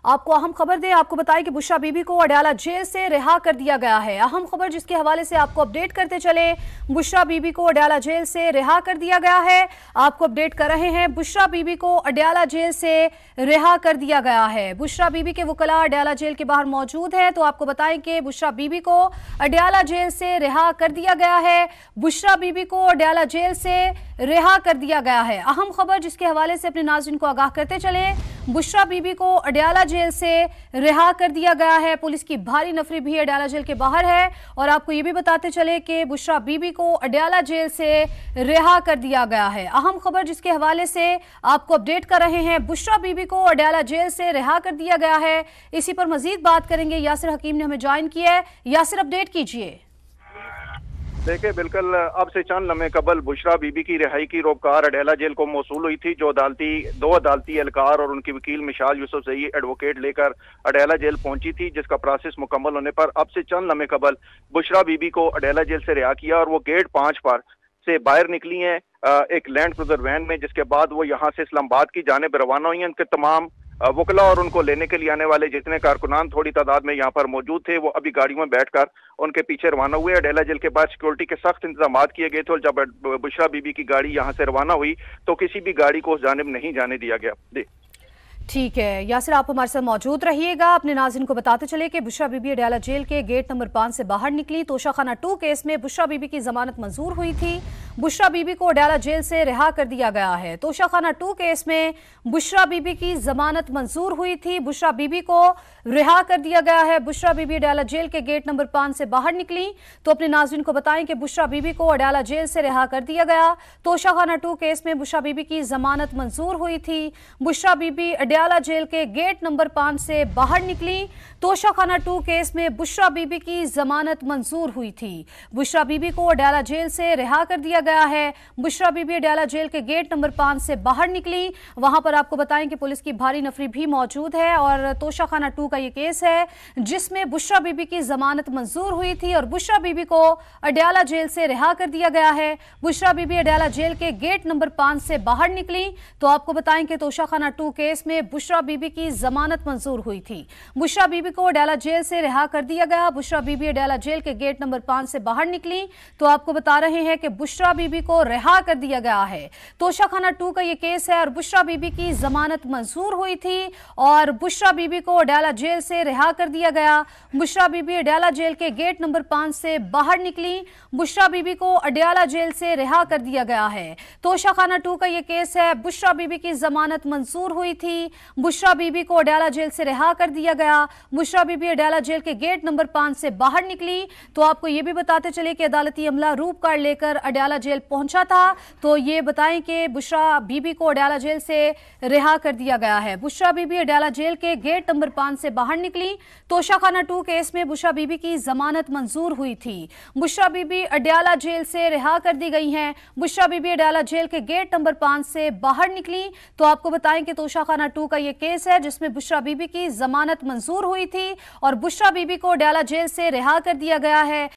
आपको अहम खबर दें, आपको बताएं कि बुशरा बीबी को अडयाला जेल से रिहा कर दिया गया है। अहम खबर जिसके हवाले से आपको अपडेट करते चले, बुशरा बीबी को अडयाला जेल से रिहा कर दिया गया है। आपको अपडेट कर रहे हैं, बुशरा बीबी को अडयाला जेल से रिहा कर दिया गया है। बुशरा बीबी के वकला अडयाला जेल के बाहर मौजूद हैं, तो आपको बताएं कि बुशरा बीबी को अडयाला जेल से रिहा कर दिया गया है। बुशरा बीबी को अडयाला जेल से रिहा कर दिया गया है। अहम खबर जिसके हवाले से अपने नाज़रीन को आगाह करते चले, बुशरा बीबी को अडयाला जेल से रिहा कर दिया गया है। पुलिस की भारी नफरी भी अडयाला जेल के बाहर है और आपको ये भी बताते चले कि बुशरा बीबी को अडयाला जेल से रिहा कर दिया गया है। अहम खबर जिसके हवाले से आपको अपडेट कर रहे हैं, बुशरा बीबी को अडयाला जेल से रिहा कर दिया गया है। इसी पर मजीद बात करेंगे, यासिर हकीम ने हमें ज्वाइन किया है। यासिर, अपडेट कीजिए। देखिए, बिल्कुल अब से चंद लम्हे कबल बुशरा बीबी की रिहाई की रोबकार अडयाला जेल को मौसूल हुई थी, जो दो अदालती एहलकार और उनकी वकील मिशाल यूसुफजई एडवोकेट लेकर अडयाला जेल पहुंची थी, जिसका प्रोसेस मुकम्मल होने पर अब से चंद लम्हे कबल बुशरा बीबी को अडयाला जेल से रिहा किया और वो गेट 5 पर से बाहर निकली हैं एक लैंड क्रूजर वैन में, जिसके बाद वो यहाँ से इस्लामाबाद की जानिब रवाना हुई हैं। उनके तमाम वकला और उनको लेने के लिए आने वाले जितने कारकुनान थोड़ी तादाद में यहाँ पर मौजूद थे, वो अभी गाड़ियों में बैठकर उनके पीछे रवाना हुए। अडयाला जेल के बाद सिक्योरिटी के सख्त इंतजाम किए गए थे और जब बुशरा बीबी की गाड़ी यहाँ से रवाना हुई तो किसी भी गाड़ी को उस जानिब नहीं जाने दिया गया। ठीक है यासिर, आप हमारे साथ मौजूद रहिएगा। अपने नाज़रीन को बताते चले कि बुशरा बीबी अडयाला जेल के गेट नंबर 5 से बाहर निकली। तोशाखाना 2 केस में बुशरा बीबी की जमानत मंजूर हुई थी। बुशरा बीबी को अडयाला जेल से रिहा कर दिया गया है। तोशाखाना 2 केस में बुशरा बीबी की जमानत मंजूर हुई थी। बुशरा बीबी को रिहा कर दिया गया है। बुशरा बीबी अडयाला जेल के गेट नंबर 5 से बाहर निकली, तो अपने नाज़रीन को बताएं कि बुशरा बीबी को अडयाला जेल से रिहा कर दिया गया। तोशाखाना 2 केस में बुशरा बीबी की जमानत मंजूर हुई थी। बुशरा बीबी अडयाला जेल के गेट नंबर 5 से बाहर निकली। तोशाखाना 2 केस में बुशरा बीबी की जमानत मंजूर हुई थी। बुशरा बीबी को अडयाला जेल से रिहा कर दिया गया है। बुशरा बीबी अडयाला जेल के गेट नंबर 5 से बाहर निकली। वहां पर आपको बताएं कि पुलिस की भारी नफरी भी मौजूद है और तोशाखाना 2 का ये केस है जिसमें बुशरा बीबी की जमानत मंजूर हुई थी और बुशरा बीबी को अडयाला जेल से रिहा कर दिया गया है। बुशरा बीबी अडयाला जेल के गेट नंबर 5 से बाहर निकली, तो आपको बताएं कि तोशाखाना 2 केस में बुशरा बीबी की जमानत मंजूर हुई थी। बुशरा बीबी को अडयाला जेल से रिहा कर दिया गया। बुशरा बीबी अडयाला जेल के गेट नंबर 5 से बाहर निकली, तो आपको बता रहे हैं कि बुशरा बीबी को रिहा कर दिया गया है। तोशाखाना 2 का ये केस है और बुशरा बीबी की जमानत मंजूर हुई थी और बुशरा बीबी को अडयाला जेल से रिहा कर दिया गया। बुशरा बीबी अडयाला जेल के गेट नंबर 5 से बाहर निकली। बुशरा बीबी को अडयाला जेल से रिहा कर दिया गया है। तोशाखाना 2 का ये केस है, बुशरा बीबी की जमानत मंजूर हुई थी। बुशरा बीबी को अडयाला जेल से रिहा कर दिया गया। बुशरा बीबी अडयाला जेल के गेट नंबर 5 से बाहर निकली, तो आपको ये भी बताते चले कि अदालती अमला रूप कार्ड लेकर अडयाला जेल पहुंचा था। तो ये बताएं कि बुशरा बीबी को अडयाला जेल से रिहा कर दिया गया है। बुशरा बीबी अडयाला जेल के गेट नंबर 5 से बाहर निकली। तोशाखाना 2 केस में बुशरा बीबी की जमानत मंजूर हुई थी। बुशरा बीबी अडयाला जेल से रिहा कर दी गई हैं। बुशरा बीबी अडयाला जेल के गेट नंबर 5 से बाहर निकली, तो आपको बताएं कि तोशाखाना 2 का ये केस है जिसमें बुशरा बीबी की जमानत मंजूर हुई थी और बुशरा बीबी को अडयाला जेल से रिहा कर दिया गया है।